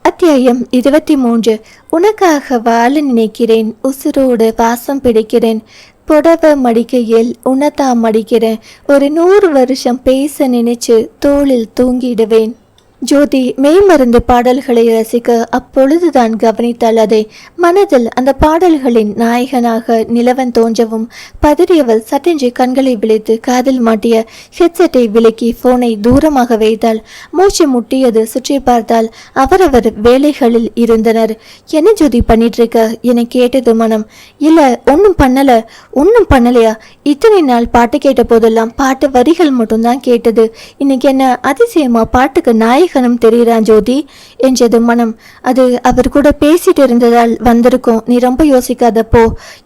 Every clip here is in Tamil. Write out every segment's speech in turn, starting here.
அத்தியாயம் 23. உனக்காக வாழ நினைக்கிறேன், உசுரோடு வாசம் பிடிக்கிறேன், புடவ மடிக்கையில் உனத்தா மடிக்கிறேன், ஒரு 100 வருஷம் பேச நினைச்சு தோளில் தூங்கிடுவேன். ஜோதி மெய்மறந்து பாடல்களை ரசிக்க அப்பொழுதுதான் கவனித்தாள். அதை மனதில் அந்த பாடல்களின் நாயகனாக நிலவன் தோன்றவும் பதறியவள் சட்டென்று கண்களை விழித்து காதில் மாட்டிய ஹெட்செட்டை விலக்கி போனை தூரமாக வைத்தாள். மூச்சு முட்டியது. சுற்றி பார்த்தால் அவரவர் வேலைகளில் இருந்தனர். என்ன ஜோதி பண்ணிட்டு இருக்க என கேட்டது மனம். இல்ல ஒன்னும் பண்ணலையா? இத்தனை நாள் பாட்டு கேட்ட போதெல்லாம் பாட்டு வரிகள் மட்டும்தான் கேட்டது. இன்னைக்கு என்ன அதிசயமா பாட்டுக்கு நாயகனும் தெரிகிறான் ஜோதி என்றது மனம். அது அவர் கூட பேசிட்டு இருந்ததால் வந்திருக்கும், நீ ரொம்ப யோசிக்காத போ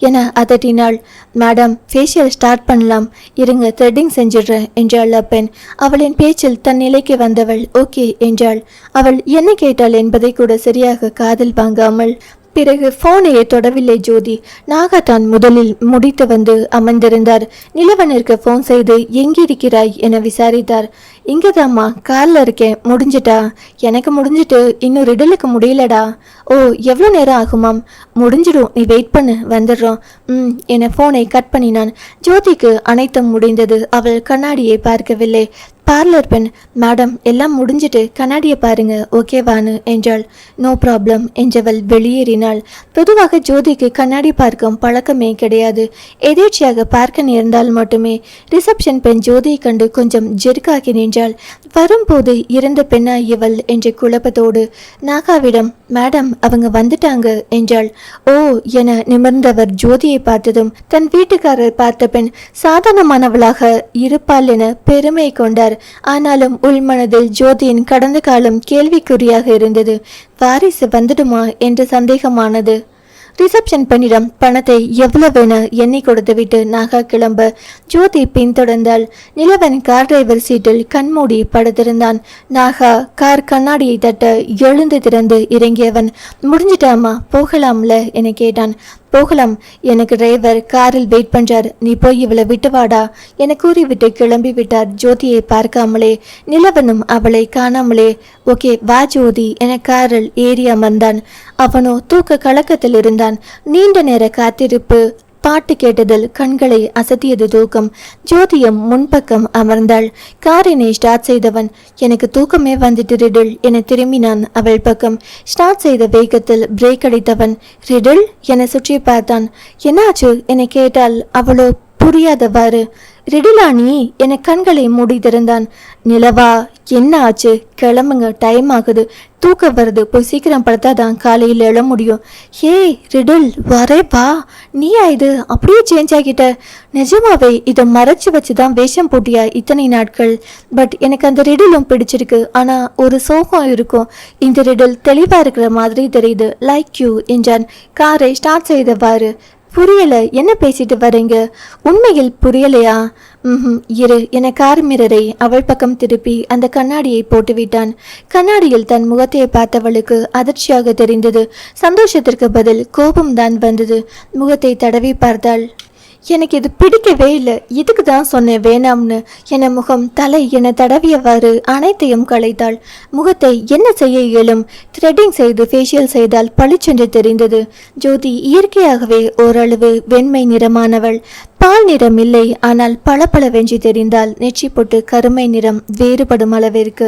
என அதட்டினாள். மேடம், ஃபேஷியல் ஸ்டார்ட் பண்ணலாம், இருங்க த்ரெட்டிங் செஞ்சிடுறேன் என்றாள் அப்பெண். அவளின் பேச்சில் தன் நிலைக்கு வந்தவள் ஓகே என்றாள். அவள் என்ன கேட்டாள் என்பதை கூட சரியாக காதில் வாங்காமல் பிறகு போனையே தொடவில்லை ஜோதி. நாகத்தான் முதலில் முடித்து வந்து அமர்ந்திருந்தார். நிலவனிற்கு போன் செய்து எங்கிருக்கிறாய் என விசாரித்தார். இங்கதாம்மா, காலில் இருக்கேன், முடிஞ்சிட்டா? எனக்கு முடிஞ்சிட்டு இன்னும் ரிடலுக்கு முடியலடா. ஓ, எவ்வளோ நேரம் ஆகுமாம்? முடிஞ்சிடும், நீ வெயிட் பண்ணு, வந்துடுறோம் என போனை கட் பண்ணினான். ஜோதிக்கு அனைத்தும் முடிந்தது. அவள் கண்ணாடியை பார்க்கவில்லை. பார்லர் பெண், மேடம் எல்லாம் முடிஞ்சிட்டு கண்ணாடியை பாருங்க ஓகேவானு என்றாள். நோ ப்ராப்ளம் என்றவள் வெளியேறினாள். பொதுவாக ஜோதிக்கு கண்ணாடி பார்க்கும் பழக்கமே கிடையாது. எதேர்ச்சியாக பார்க்க நேர்ந்தால் மட்டுமே. ரிசப்ஷன் பெண் ஜோதியை கண்டு கொஞ்சம் ஜெருக்காகி நின்றாள். வரும்போது இறந்த பெண்ணா இவள் என்ற குழப்பத்தோடு நாகாவிடம் மேடம் அவங்க வந்துட்டாங்க என்றாள். ஓ என நிமிர்ந்தவர் ஜோதியை பார்த்ததும் தன் வீட்டுக்காரர் பார்த்த பெண் சாதாரணமானவளாக இருப்பாள் என பெருமை கொண்டார். ஆனாலும் உள்மனதில் ஜோதியின் கடந்த காலம் கேள்விக்குறியாக இருந்தது. வாரிசு வந்துடுமா என்ற சந்தேகமானது. ரிசப்ஷன் பெண்ணிடம் பணத்தை எவ்வளவென எண்ணி கொடுத்துவிட்டு நாகா கிளம்ப ஜோதி பின்தொடர்ந்தாள். நிலவன் கார் டிரைவர் சீட்டில் கண்மூடி படுத்திருந்தான். நாகா கார் கண்ணாடியை தட்ட எழுந்து திறந்து இறங்கியவன் முடிஞ்சிட்டாமா, போகலாம்ல என கேட்டான். போகலாம், எனக்கு டிரைவர் காரில் வெயிட் பண்றார், நீ போய் இவளை விட்டு வாடா என கூறிவிட்டு கிளம்பி விட்டார். ஜோதியை பார்க்காமலே நிலவனும் அவளை காணாமலே ஓகே வா ஜோதி என காரில் ஏறி அமர்ந்தான். அவனோ தூக்க கலக்கத்தில் இருந்தான். நீண்ட நேர காத்திருப்பு, பாட்டு கேட்டதில் கண்களை அசத்தியது தூக்கம். ஜோதியம் முன்பக்கம் அமர்ந்தாள். காரினை ஸ்டார்ட் செய்தவன் எனக்கு தூக்கமே வந்துட்டு ரிடில் என திரும்பினான் அவள் பக்கம். ஸ்டார்ட் செய்த வேகத்தில் பிரேக் அடித்தவன் ரிடில் என சுற்றி பார்த்தான். என்னாச்சு என கேட்டால் அவளோ புரியாதவாறு ரிடிலானி என கண்களை மூடி திறந்தான். நிலவா, என்ன ஆச்சு? கிளம்புங்க, டைம் ஆகுது, தூக்கம் வருது, போய் சீக்கிரம் படுத்தாதான் காலையில் எழ முடியும். ஹே ரிடில், வரே வா. நீயா இது அப்படியே சேஞ்ச் ஆகிட்ட? நிஜமாவே இதை மறைச்சு வச்சுதான் வேஷம் போட்டியா இத்தனை நாட்கள்? பட் எனக்கு அந்த ரிடிலும் பிடிச்சிருக்கு. ஆனா ஒரு சோகம் இருக்கும். இந்த ரிடில் தெளிவா இருக்கிற மாதிரி தெரியுது. லைக் யூ என்றான் காரை ஸ்டார்ட் செய்தவாறு. புரியல, என்ன பேசிட்டு வரீங்க? உண்மையில் புரியலையா? இரு என கார் மிரரை அவள் பக்கம் திருப்பி அந்த கண்ணாடியை போட்டுவிட்டான். கண்ணாடியில் தன் முகத்தை பார்த்தவளுக்கு அதிர்ச்சியாக தெரிந்தது. சந்தோஷத்திற்கு பதில் கோபம்தான் வந்தது. முகத்தை தடவி பார்த்தாள். எனக்கு இது பிடிக்கவே இல்லை, இதுக்கு தான் சொன்னேன் வேணாம்னு என முகம் தலை என தடவியவாறு அனைத்தையும் களைத்தாள். முகத்தை என்ன செய்ய இயலும்? த்ரெட்டிங் செய்து ஃபேஷியல் செய்தால் பளிச்சென்று தெரிந்தது. ஜோதி இயற்கையாகவே ஓரளவு வெண்மை நிறமானவள். பால் நிறம் இல்லை, ஆனால் பளபளவென்று தெரிந்தால் நெற்றி போட்டு கருமை நிறம் வேறுபடும் அளவிற்கு.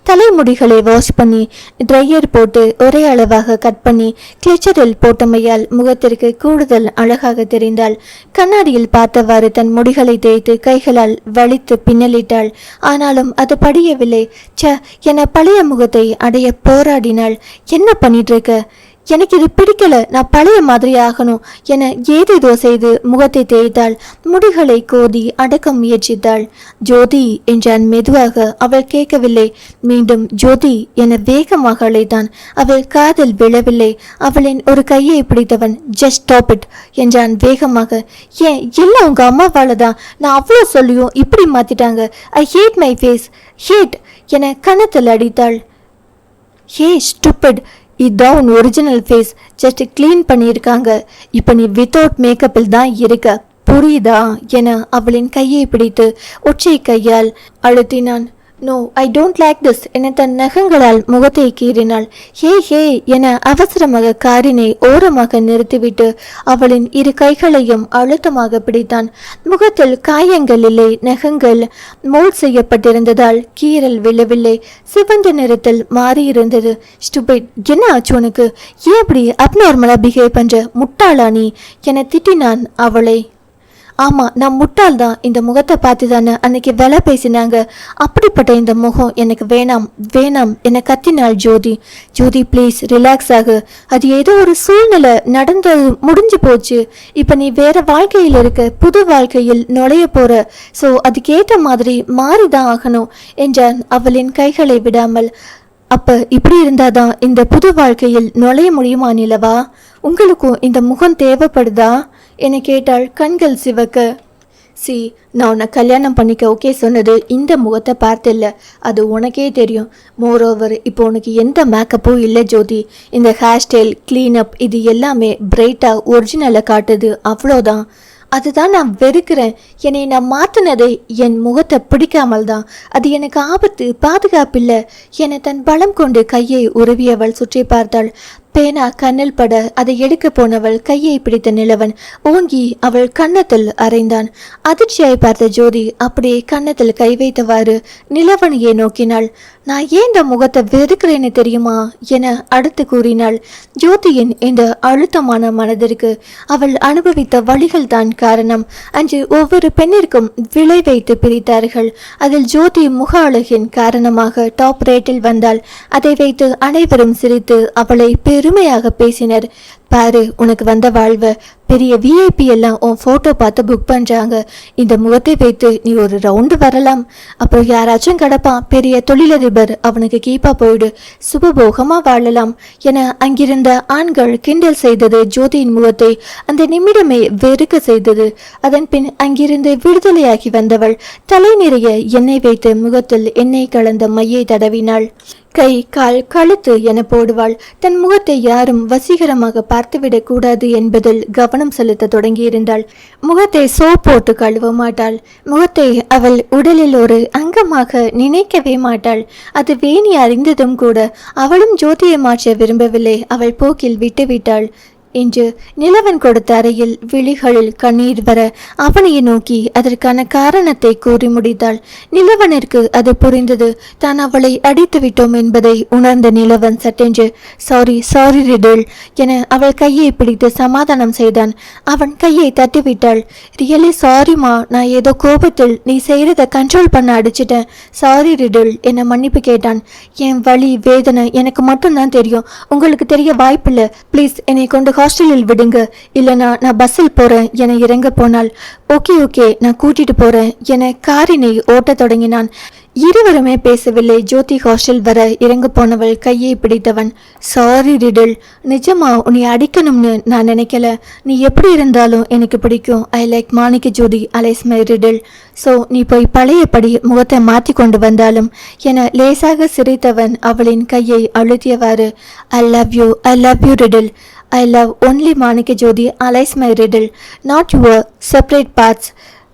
தலைமுடிகளை வாஷ் பண்ணி ட்ரையர் போட்டு ஒரே அளவாக கட் பண்ணி கிளிச்சரில் போட்டமையால் முகத்திற்கு கூடுதல் அழகாக தெரிந்தாள். கண்ணாடியில் பார்த்தவாறு தன் முடிகளை தேய்த்து கைகளால் வலித்து பின்னலிட்டாள். ஆனாலும் அது படியவில்லை. என பழைய முகத்தை அடைய போராடினாள். என்ன பண்ணிட்டு இருக்க? எனக்கு இது பிடிக்கல, நான் பழைய மாதிரி ஆகணும் என ஏதேதோ செய்து முகத்தை தேய்த்தாள். முடிகளை கோதி அடக்க முயற்சித்தாள். ஜோதி என்றான் மெதுவாக. அவள் கேட்கவில்லை. மீண்டும் ஜோதி என வேகமாக அழைத்தான். அவள் காதில் விழவில்லை. அவளின் ஒரு கையை பிடித்தவன் ஜஸ்ட் ஸ்டாப் இட் என்றான் வேகமாக. ஏன், எல்லாம் உங்க அம்மாவால தான். நான் அவ்வளோ சொல்லியும் இப்படி மாத்திட்டாங்க. ஐ ஹேட் மை ஃபேஸ், ஹேட் என கன்னத்தில் அடித்தாள். ஹே ஸ்டூபிட், இதுதான் உன் ஒரிஜினல் ஃபேஸ், ஜஸ்ட் கிளீன் பண்ணியிருக்காங்க. இப்போ நீ வித்தவுட் மேக்கப்பில் தான் இருக்க, புரியுதா என அவளின் கையை பிடித்து ஒற்றை கையால் அழுத்தினான். No, I don't like this என தன் நகங்களால் முகத்தை கீறினாள். ஹே ஹே என அவசரமாக காரினை ஓரமாக நிறுத்திவிட்டு அவளின் இரு கைகளையும் அழுத்தமாக பிடித்தான். முகத்தில் காயங்கள் இல்லை, நகங்கள் மோல்ட் செய்யப்பட்டிருந்ததால் கீறல் விழவில்லை. சிவந்த நிறத்தில் மாறியிருந்தது. ஸ்டூபிட், என்ன ஆச்சு உனக்கு? ஏன் இப்படி அப்நார்மலா பிஹேவ் பண்ற? முட்டாளா நீ என திட்டினான் அவளை. ஆமாம், நான் முட்டாள் தான். இந்த முகத்தை பார்த்து தானே அன்னைக்கு வேலை பேசினாங்க. அப்படிப்பட்ட இந்த முகம் எனக்கு வேணாம் வேணாம் என கத்தினாள் ஜோதி. ஜோதி ப்ளீஸ் ரிலாக்ஸ் ஆகு. அது ஏதோ ஒரு சூழ்நிலை நடந்தது, முடிஞ்சு போச்சு. இப்போ நீ வேற வாழ்க்கையில் இருக்க, புது வாழ்க்கையில் நுழைய போற. ஸோ அதுக்கேற்ற மாதிரி மாறிதான் ஆகணும் என்றான் அவளின் கைகளை விடாமல். அப்ப இப்படி இருந்தாதான் இந்த புது வாழ்க்கையில் நுழைய முடியுமா நிலவா? உங்களுக்கும் இந்த முகம் தேவைப்படுதா என கேட்டாள் கண்கள் சிவக்க. நான் உன்னை கல்யாணம் பண்ணிக்க ஓகே சொன்னது இந்த முகத்தை பார்த்தில்ல, அது உனக்கே தெரியும். மோரோவர் இப்போ உனக்கு எந்த மேக்கப்பும் இல்லை ஜோதி. இந்த ஹேர் ஸ்டைல், கிளீனப் இது எல்லாமே பிரைட்டாக ஒரிஜினலை காட்டுது, அவ்வளோதான். அதுதான் நான் வெறுக்கிறேன். என்னை நான் மாற்றினதை என் முகத்தை பிடிக்காமல் தான். அது எனக்கு ஆபத்து, பாதுகாப்பில்லை என தன் பலம் கொண்டு கையை உருவியவள் சுற்றி பார்த்தாள். பேனா கண்ணில் பட அதை எடுக்க போனவள் கையை பிடித்த நிலவன் ஓங்கி அவள் கன்னத்தில் அறைந்தான். அதிர்ச்சியாய் பார்த்த ஜோதி அப்படியே கன்னத்தில் கை வைத்தவாறு நிலவனையே நோக்கினாள். நான் ஏன் இந்த முகத்தை வெறுக்கிறேன்னு தெரியுமா என அடுத்து கூறினாள். ஜோதியின் இந்த அழுத்தமான மனதிற்கு அவள் அனுபவித்த வழிகள் தான் காரணம். அன்று ஒவ்வொரு பெண்ணிற்கும் விலை வைத்து பிரித்தார்கள். அதில் ஜோதி முக அழகின் காரணமாக டாப் ரேட்டில் வந்தாள். அதை வைத்து அனைவரும் சிரித்து அவளை பெருமையாக பேசினர். பாரு, உனக்கு வந்த வாழ்வை பெரிய விஐபி எல்லாம் உன் ஃபோட்டோ பார்த்து புக் பண்ணுறாங்க. இந்த முகத்தை வைத்து நீ ஒரு ரவுண்டு வரலாம். அப்புறம் யாராச்சும் கிடப்பான் பெரிய தொழிலதிபர், அவனுக்கு கீப்பா போயிடு, சுபபோகமாக வாழலாம் என அங்கிருந்த ஆண்கள் கிண்டல் செய்தது ஜோதியின் முகத்தை அந்த நிமிடமே வெறுக்க செய்தது. அதன் பின் அங்கிருந்து விடுதலையாகி வந்தவள் தலை நிறைய எண்ணெய் வைத்து முகத்தில் எண்ணெய் கலந்த மையை தடவினாள். கை கால் கழுத்து என போடுவாள். தன் முகத்தை யாரும் வசீகரமாக பார்த்துவிடக் கூடாது என்பதில் கவனம் செலுத்த தொடங்கியிருந்தாள். முகத்தை சோப் போட்டு கழுவ மாட்டாள். முகத்தை அவள் உடலில் ஒரு அங்கமாக நினைக்கவே மாட்டாள். அது வேணி அறிந்ததும் கூட அவளும் ஜோதியை மாற்ற விரும்பவில்லை. அவள் போக்கில் விட்டுவிட்டாள். என்று நிலவன் கொடுத்த அறையில் விழிகளில் கண்ணீர் வர அவனையை நோக்கி அதற்கான காரணத்தை கூறி முடித்தாள். நிலவனிற்கு அது புரிந்தது. தான் அவளை அடித்து விட்டோம் என்பதை உணர்ந்த நிலவன் சட்டென்று சாரி ரிடில் என அவள் கையை பிடித்து சமாதானம் செய்தான். அவன் கையை தட்டிவிட்டாள். ரியலி சாரிமா, நான் ஏதோ கோபத்தில் நீ செய்யறத கண்ட்ரோல் பண்ண அடிச்சிட்டேன். சாரி ரிடில் என மன்னிப்பு கேட்டான். என் வலி வேதனை எனக்கு மட்டும்தான் தெரியும், உங்களுக்கு தெரிய வாய்ப்பில்லை. ப்ளீஸ் என்னை கொண்டு ஹாஸ்டலில் விடுங்க, இல்லைனா நான் பஸ்ஸில் போறேன் என இறங்க போனாள். ஓகே நான் கூட்டிட்டு போறேன் என காரினை ஓட்டத் தொடங்கினான். இருவருமே பேசவில்லை. ஜோதி ஹாஸ்டல் வர இறங்க போனவள் கையை பிடித்தவன். சாரி ரிடில், நிஜமா உன்னை அடிக்கணும்னு நான் நினைக்கல. நீ எப்படி இருந்தாலும் எனக்கு பிடிக்கும். I like Manikka Jothi alias my riddle. So நீ போய் பழையபடி முகத்தை மாற்றி கொண்டு வந்தாலும் என லேசாக சிரித்தவன் அவளின் கையை அழுத்தியவாறு I love you riddle. I love only Manika Jodi, allies my riddle, not your separate parts.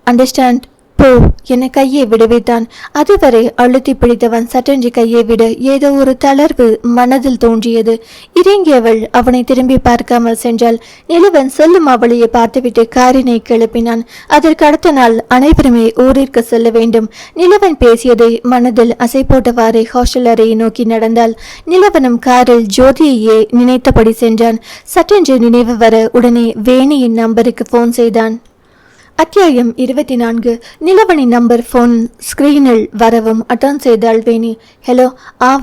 Understand? போ என கையை விடுவித்தான். அதுவரை அழுத்தி பிடித்தவன் சட்டென்று கையை விட ஏதோ ஒரு தளர்வு மனதில் தோன்றியது. இறங்கியவள் அவனை திரும்பி பார்க்காமல் சென்றாள். நிலவன் செல்லும் அவளையை பார்த்துவிட்டு காரினை கிளப்பினான். அதற்கு அடுத்த நாள் அனைவருமே ஊரிற்கு செல்ல வேண்டும். நிலவன் பேசியதை மனதில் அசை போட்டவாறே ஹாஸ்டல் அறையை நோக்கி நடந்தாள். நிலவனும் காரில் ஜோதியையே நினைத்தபடி சென்றான். சட்டென்று நினைவு வர உடனே வேணியின் நம்பருக்கு போன் செய்தான். அத்தியாயம் 24. நிலவனின் நம்பர் ஃபோன் ஸ்க்ரீனில் வரவும் அட்டன் செய்தாள் வேணி. ஹலோ,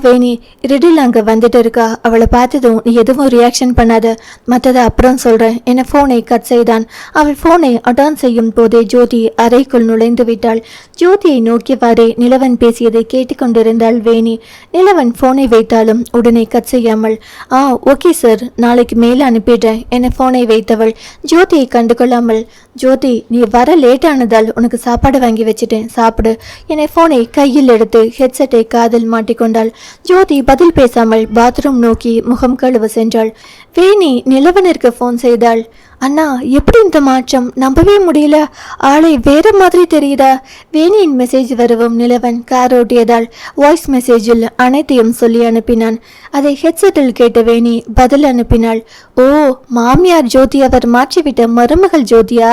வேணி, ரிடில் அங்கே வந்துட்டு இருக்கா. அவளை பார்த்ததும் நீ எதுவும் ரியாக்ஷன் பண்ணாத, மற்றதை அப்புறம் சொல்கிறேன் என ஃபோனை கட் செய்தான். அவள் ஃபோனை அட்டன் செய்யும் போதே ஜோதி அறைக்குள் நுழைந்து விட்டாள். ஜோதியை நோக்கியவாறே நிலவன் பேசியதை கேட்டுக்கொண்டிருந்தாள் வேணி. நிலவன் ஃபோனை வைத்தாலும் உடனே கட் செய்யாமல் ஓகே சார், நாளைக்கு மேலே அனுப்பிடுறேன் என ஃபோனை வைத்தவள் ஜோதியை கண்டுகொள்ளாமல், ஜோதி நீ வர லேட் ஆனதால் உனக்கு சாப்பாடு வாங்கி வச்சுட்டேன், சாப்பிடு என போனை கையில் எடுத்து ஹெட்செட்டை காதில் மாட்டிக்கொண்டாள். ஜோதி பதில் பேசாமல் பாத்ரூம் நோக்கி முகம் கழுவ சென்றாள். வேணி நிலவனிற்கு போன் செய்தாள். அண்ணா எப்படி இந்த மாற்றம், நம்பவே முடியல, ஆளை வேற மாதிரி தெரியுதா? வேணியின் மெசேஜ் வரவும் நிலவன் கார் ஓட்டியதால் வாய்ஸ் மெசேஜில் அனைத்தையும் சொல்லி அனுப்பினான். அதை ஹெட்செட்டில் கேட்ட வேணி பதில் அனுப்பினாள். ஓ, மாமியார் ஜோதி அவர் மாற்றிவிட்ட மருமகள் ஜோதியா?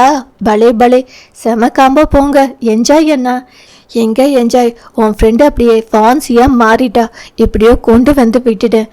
பலே பலே, செம காம்போ போங்க, என்ஜாய் அண்ணா. எங்க என்ஜாய், உன் ஃப்ரெண்டு அப்படியே ஃபான்சியாக மாறிட்டா, எப்படியோ கொண்டு வந்து விட்டுட்டேன்.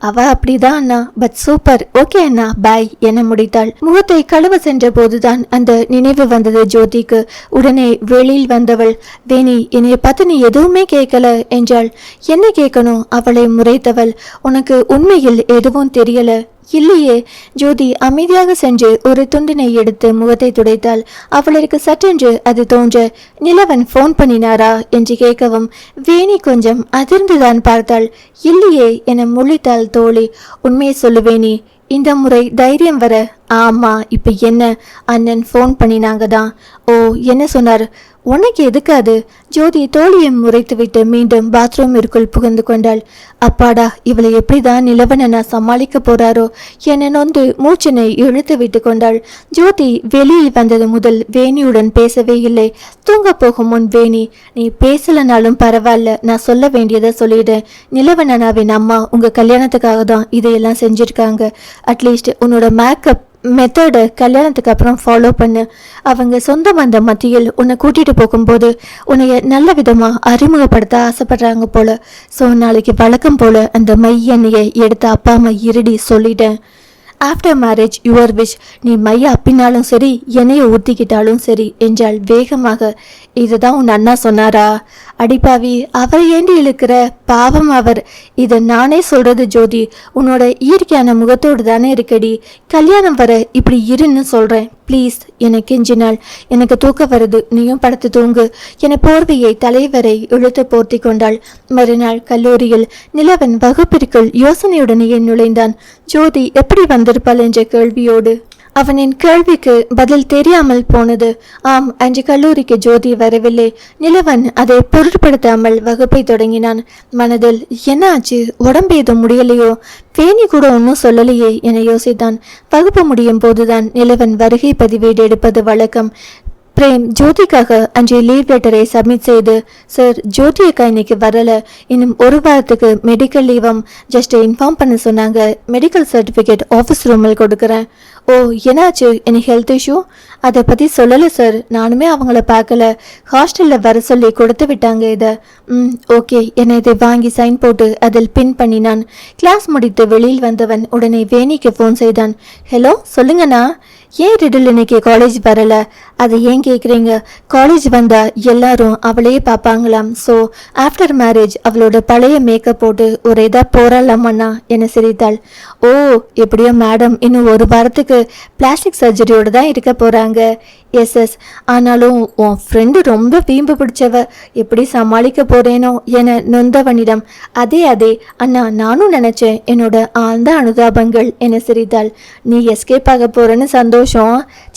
அவ அப்படிதான் அண்ணா, பட் சூப்பர், ஓகே அண்ணா, பாய் என முடித்தாள். முகத்தை கழுவ சென்ற போதுதான் அந்த நினைவு வந்தது ஜோதிக்கு. உடனே வெளியில் வந்தவள், வேணி என்னைய பார்த்து நீ எதுவுமே கேட்கல என்றாள். என்ன கேட்கணும்? அவளை முறைத்தவள், உனக்கு உண்மையில் எதுவும் தெரியல? இல்லையே. ஜோதி அமைதியாக சென்று ஒரு துண்டினை எடுத்து முகத்தை துடைத்தாள். அவளுக்கு சற்றென்று அது தோன்ற, நிலவன் ஃபோன் பண்ணினாரா என்று கேட்கவும் வேணி கொஞ்சம் அதிர்ந்துதான் பார்த்தாள். இல்லையே என முழித்தாள் தோழி. உண்மையை சொல்லுவேணி, இந்த முறை தைரியம் வர. ஆமா, இப்ப என்ன? அண்ணன் ஃபோன் பண்ணினாங்க தான். ஓ, என்ன சொன்னார்? உனக்கு எதுக்காது? ஜோதி தோழியை முறைத்துவிட்டு மீண்டும் பாத்ரூமிற்குள் புகுந்து கொண்டாள். அப்பாடா, இவளை எப்படிதான் நிலவனை நான் சமாளிக்க போறாரோ என நொந்து மூச்சினை இழுத்து விட்டு கொண்டாள். ஜோதி வெளியில் வந்தது முதல் வேணியுடன் பேசவே இல்லை. தூங்க போகும் முன், வேணி நீ பேசலனாலும் பரவாயில்ல, நான் சொல்ல வேண்டியதை சொல்லிடுறேன். நிலவனாவின் அம்மா உங்க கல்யாணத்துக்காக தான் இதையெல்லாம் செஞ்சிருக்காங்க. அட்லீஸ்ட் உன்னோட மேக்கப் மெத்தடை கல்யாணத்துக்கு அப்புறம் ஃபாலோ பண்ணு. அவங்க சொந்த பந்த மத்தியில் உன்னை கூட்டிட்டு போகும்போது உன்னைய நல்ல விதமா அறிமுகப்படுத்த ஆசைப்படுறாங்க போல. ஸோ நாளைக்கு வழக்கம் போல அந்த மை எண்ணெயை எடுத்து அப்பா அம்மா இருடி சொல்லிட்டேன். After marriage your wish. நீ மைய அப்பினாலும் சரி, எண்ணெயை ஊற்றிக்கிட்டாலும் சரி என்றால் வேகமாக. இதுதான் உன் அண்ணா சொன்னாரா? அடிப்பாவி, அவரை ஏண்டி இழுக்கிற? பாவம் அவர். இதை நானே சொல்றது ஜோதி, உன்னோட இயற்கையான முகத்தோடு தானே இருக்கடி. கல்யாணம் வர இப்படி இருன்னு சொல்றேன், ப்ளீஸ் என கெஞ்சினாள். எனக்கு தூக்க வருது, நீயும் படுத்து தூங்கு என போர்வையை தலைவரை இழுத்து போர்த்தி கொண்டாள். மறுநாள் கல்லூரியில் நிலவன் வகுப்பிற்குள் யோசனையுடனேயே நுழைந்தான். ஜோதி எப்படி வந்திருப்பாள் என்ற கேள்வியோடு. அவனின் கேள்விக்கு பதில் தெரியாமல் போனது. ஆம், அன்று கல்லூரிக்கு ஜோதி வரவில்லை. நிலவன் அதை பொருட்படுத்தாமல் வகுப்பை தொடங்கினான். மனதில் என்ன ஆச்சு, உடம்பு எதுவும் முடியலையோ, வேணி கூட ஒன்றும் சொல்லலையே என யோசித்தான். வகுப்பு முடியும் போதுதான் நிலவன் வருகை பதிவேடு எடுப்பது வழக்கம். பிரேம் ஜோதிக்காக அன்றைய லீவ் லெட்டரை சப்மிட் செய்து, சார் ஜோதி அக்கா இன்னைக்கு வரல, இன்னும் ஒரு வாரத்துக்கு மெடிக்கல் லீவம், ஜஸ்ட் இன்ஃபார்ம் பண்ண சொன்னாங்க. மெடிக்கல் சர்டிஃபிகேட் ஆஃபீஸ் ரூமில் கொடுக்குறேன். ஓ, என்னாச்சு? எனக்கு ஹெல்த் இஷ்யூ? அதை பற்றி சொல்லலை சார், நானுமே அவங்கள பார்க்கல, ஹாஸ்டலில் வர சொல்லி கொடுத்து விட்டாங்க இதை. ஓகே என இதை வாங்கி சைன் போட்டு அதில் பின் பண்ணினான். கிளாஸ் முடித்து வெளியில் வந்தவன் உடனே வேணிக்கு ஃபோன் செய்தான். ஹலோ, சொல்லுங்கண்ணா. ஏன் ரிடில் இன்னைக்கு காலேஜ் வரல? அதை ஏன் கேட்குறீங்க? காலேஜ் வந்தா எல்லாரும் அவளையே பார்ப்பாங்களாம். ஸோ ஆஃப்டர் மேரேஜ் அவளோட பழைய மேக்கப் போட்டு ஒரு இதாக போராடலாமண்ணா என சிரித்தாள். ஓ, எப்படியோ மேடம் இன்னும் ஒரு வாரத்துக்கு பிளாஸ்டிக் சர்ஜரியோடு தான் இருக்க போகிறாங்க. எஸ், ஆனாலும் உன் ஃப்ரெண்டு ரொம்ப வீம்பு பிடிச்சவ, எப்படி சமாளிக்க போறேனோ என நொந்தவனிடம், அதே அண்ணா நானும் நினைச்சேன், என்னோட ஆழ்ந்த அனுதாபங்கள் என சிரித்தாள். நீ எஸ்கேப் ஆக போறேன்னு சந்தோஷம்.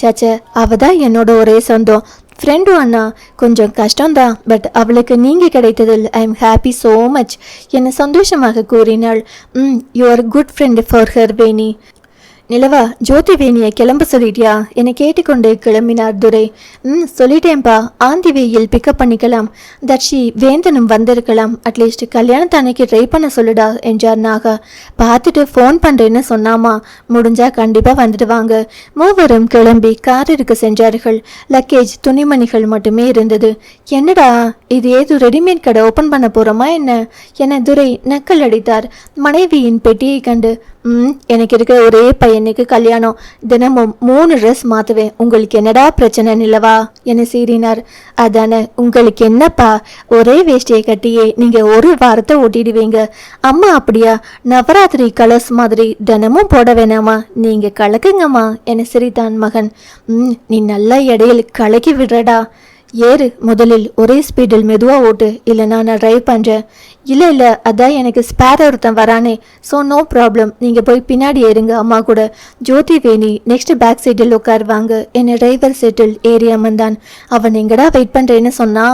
சச்ச, அவதான் என்னோட ஒரே சொந்தம். ஃப்ரெண்டும் அண்ணா கொஞ்சம் கஷ்டம்தான், பட் அவளுக்கு நீங்கள் கிடைத்ததில் I am happy so much என சந்தோஷமாக கூறினாள். You are good friend for her Veni. நிலவா, ஜோதி வேணியை கிளம்ப சொல்லிட்டியா என கேட்டுக்கொண்டு கிளம்பினார் துரை. சொல்லிட்டேன்ப்பா, ஆந்தி வெயில் பிக்கப் பண்ணிக்கலாம். தர்ஷி வேந்தனும் வந்திருக்கலாம், அட்லீஸ்ட் கல்யாணத்து அன்னைக்கு ட்ரை பண்ண சொல்லுடா என்றார் நாகா. பார்த்துட்டு ஃபோன் பண்ணுறேன்னு சொன்னாமா, முடிஞ்சா கண்டிப்பாக வந்துடுவாங்க. மூவரும் கிளம்பி காரிற்கு சென்றார்கள். லக்கேஜ் துணிமணிகள் மட்டுமே இருந்தது. என்னடா இது, ஏதோ ரெடிமேட் கடை ஓப்பன் பண்ண போகிறோமா என்ன என துரை நக்கல் அடித்தார். மனைவியின் பெட்டியை கண்டு, எனக்கு இருக்கிற ஒரே பையனுக்கு கல்யாணம், தினமும் 3 ட்ரெஸ் மாற்றுவேன், உங்களுக்கு என்னடா பிரச்சனை நிலவா என சீறினார். அதானே, உங்களுக்கு என்னப்பா, ஒரே வேஷ்டியை கட்டியே நீங்கள் ஒரு வாரத்தை ஓட்டிடுவீங்க. அம்மா அப்படியா? நவராத்திரி கலர்ஸ் மாதிரி தினமும் போட வேணாமா, நீங்கள் கலக்குங்கம்மா என சிரித்தான் மகன். நீ நல்லா இடையில் கலக்கி விடுறடா. ஏறு, முதலில் ஒரே ஸ்பீடில் மெதுவாக ஓட்டு, இல்லைனா நான் ட்ரைவ் பண்ணுறேன். இல்லை அதான் எனக்கு ஸ்பேர் ஒருத்தன் வரானே, ஸோ நோ ப்ராப்ளம், நீங்கள் போய் பின்னாடி ஏறுங்க அம்மா கூட. ஜோதி வேணி நெக்ஸ்ட் பேக் சீட்டில் உட்காருவாங்க என டிரைவர் சீட்டில் ஏறி அமர்ந்தான். அவன் எங்கடா வெயிட் பண்ணுறேன்னு சொன்னா?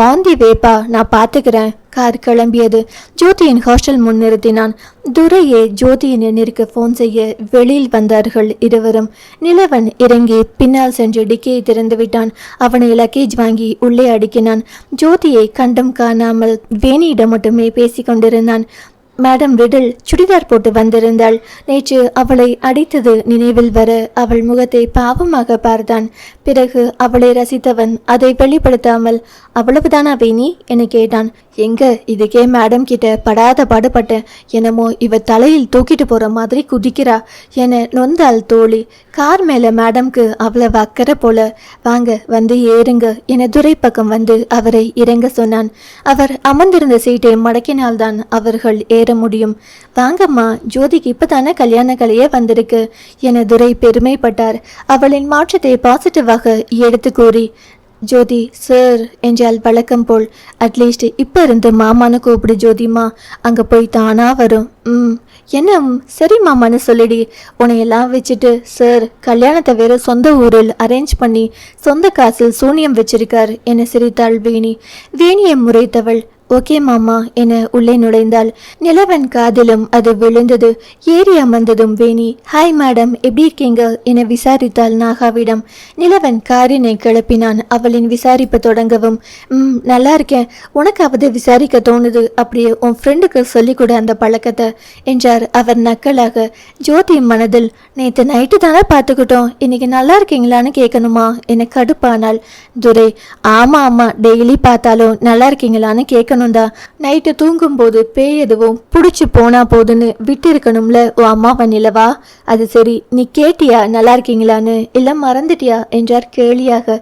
ஆன் தி வேப்பா, நான் பார்த்துக்கிறேன். கார் கிளம்பியது. ஜோதியின் ஹாஸ்டல் முன் நிறுத்தினான். துரையே ஜோதியின் எண்ணிற்கு போன் செய்ய வெளியில் வந்தார்கள் இருவரும். நிலவன் இறங்கி பின்னால் சென்று டிக்கியை திறந்து விட்டான். அவனை லக்கேஜ் வாங்கி உள்ளே அடுக்கினான். ஜோதியை கண்டும் காணாமல் வேணியிடம் மட்டுமே பேசிக் கொண்டிருந்தான். மேடம் ரிடில் சுடிதார் போட்டு வந்திருந்தாள். நேற்று அவளை அடித்தது நினைவில் வர அவள் முகத்தை பாவமாக பார்த்தான். பிறகு அவளை ரசித்தவன் அதை வெளிப்படுத்தாமல், அவ்வளவுதானா வேணி என கேட்டான். எங்க இதுக்கே மேடம் கிட்ட படாத பாடுபட்டேன். என்னமோ இவ தலையில் தூக்கிட்டு போற மாதிரி குதிக்கிறா என நொந்தாள் தோழி. கார் மேல மேடம்க்கு அவ்வளவு அக்கறை போல. வாங்க வந்து ஏறுங்க என துரை பக்கம் வந்து அவரை இறங்க சொன்னான். அவர் அமர்ந்திருந்த சீட்டை மடக்கினால்தான் அவர்கள் ஏற முடியும். வாங்கம்மா, ஜோதிக்கு இப்பதானே கல்யாண கலையே வந்திருக்கு என துரை பெருமைப்பட்டார். அவளின் மாற்றத்தை பாசிட்டிவாக எடுத்து கூறி, ஜோதி சார் என்றால் வழக்கம் போல். அட்லீஸ்ட் இப்ப இருந்து மாமான்னு கூப்பிடு ஜோதிமா, அங்க போய் தானா வரும். என்ன சரி மாமான்னு சொல்லிடி. உன்னையெல்லாம் வச்சுட்டு சார் கல்யாணத்தை வேற சொந்த ஊரில் அரேஞ்ச் பண்ணி சொந்த காசில் சூனியம் வச்சிருக்கார் என சிரித்தாள் வேணி. வேணியை முறைத்தவள் ஓகே மாமா என உள்ளே நுழைந்தாள். நிலவன் காதிலும் அது விழுந்தது. ஏறி அமர்ந்ததும் வேணி ஹாய் மேடம் எப்படி இருக்கீங்க என விசாரித்தாள் நாகாவிடம். நிலவன் காரினை கிளப்பினான். அவளின் விசாரிப்பு தொடங்கவும் நல்லா இருக்கேன், உனக்காவது விசாரிக்க தோணுது, அப்படியே உன் ஃப்ரெண்டுக்கு சொல்லிக் கொடு அந்த பழக்கத்தை என்றார் அவர் நக்கலாக. ஜோதி மனதில் நேற்று நைட்டு தானே பார்த்துக்கிட்டோம், இன்னைக்கு நல்லா இருக்கீங்களான்னு கேட்கணுமா என கடுப்பானாள். துரை ஆமா ஆமா டெய்லி பார்த்தாலும் நல்லா இருக்கீங்களான்னு கேட்கணும். நைட்டு தூங்கும் போது பேய் எதுவும் புடிச்சு போனா போதுன்னு விட்டு இருக்கணும்ல ஓ அம்மாவ நிலவா. அது சரி, நீ கேட்டியா நல்லா இருக்கீங்களான்னு, இல்ல மறந்துட்டியா என்றார் கேலியாக.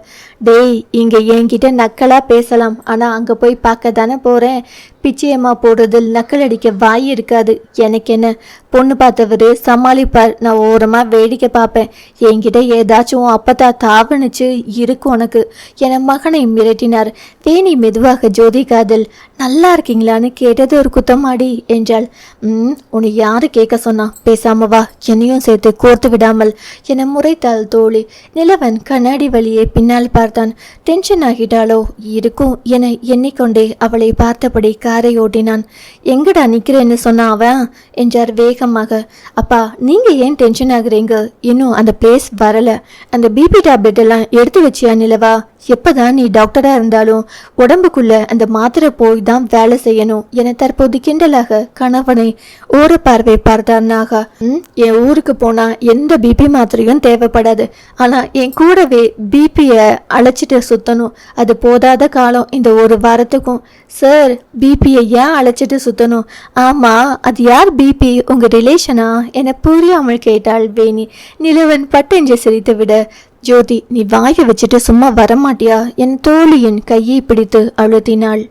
டேய், இங்க என்கிட்ட நக்கலா பேசலாம், ஆனா அங்க போய் பார்க்க தானே போறேன். பிச்சையம்மா போடுறதில் நக்கல் அடிக்க வாய் இருக்காது. எனக்கு என்ன, பொண்ணு பார்த்தவரு சமாளிப்பார், நான் ஓரமா வேடிக்கை பார்ப்பேன். என்கிட்ட ஏதாச்சும் அப்பத்தா தாவணிச்சு இருக்கும் உனக்கு என மகனை மிரட்டினார். வேணி மெதுவாக ஜோதி காதல் நல்லா இருக்கீங்களான்னு கேட்டது ஒரு குத்தமாடி என்றாள். உன்னை யாரு கேட்க சொன்னா, பேசாம வா, என்னையும் சேர்த்து கோர்த்து விடாமல் என முறைத்தாள் தோழி. நிலவன் கண்ணாடி வழியே பின்னால் பார்த்தான். டென்ஷன் ஆகிட்டாளோ இருக்கும் என எண்ணிக்கொண்டே அவளை பார்த்தபடி காரை ஓட்டினான். எங்கடா நிக்கிறேன்னு சொன்னா அவன் என்றார் வேகமாக. அப்பா நீங்க ஏன் டென்ஷன் ஆகுறீங்க, இன்னும் அந்த பிளேஸ் வரல. அந்த பிபி டேப்லெட் எல்லாம் எடுத்து வச்சியா நிலவா? எப்பதான் நீ டாக்டரா இருந்தாலும் உடம்புக்குள்ள அந்த மாத்திரை போய் தான் வேலை செய்யணும் என தற்போது கிண்டலாக கணவனை ஓர பார்வை பார்த்தார் நாகா. என் ஊருக்கு போனா எந்த பிபி மாத்திரையும் தேவைப்படாது, ஆனா என் கூடவே பிபிய அழைச்சிட்டு சுத்தணும். அது போதாத காலம் இந்த ஒரு வாரத்துக்கும். சார் பிபியை ஏன் அழைச்சிட்டு சுத்தணும்? ஆமா, அது யார் பிபி, உங்க ரிலேஷனா என புரியாமல் கேட்டாள் வேணி. நிலவன் பட்டென்று சிரித்து விட, ஜோதி நீ வாயை வச்சுட்டு சும்மா வரமாட்டியா என் தோழியின் கையை பிடித்து அழுத்தினாள்.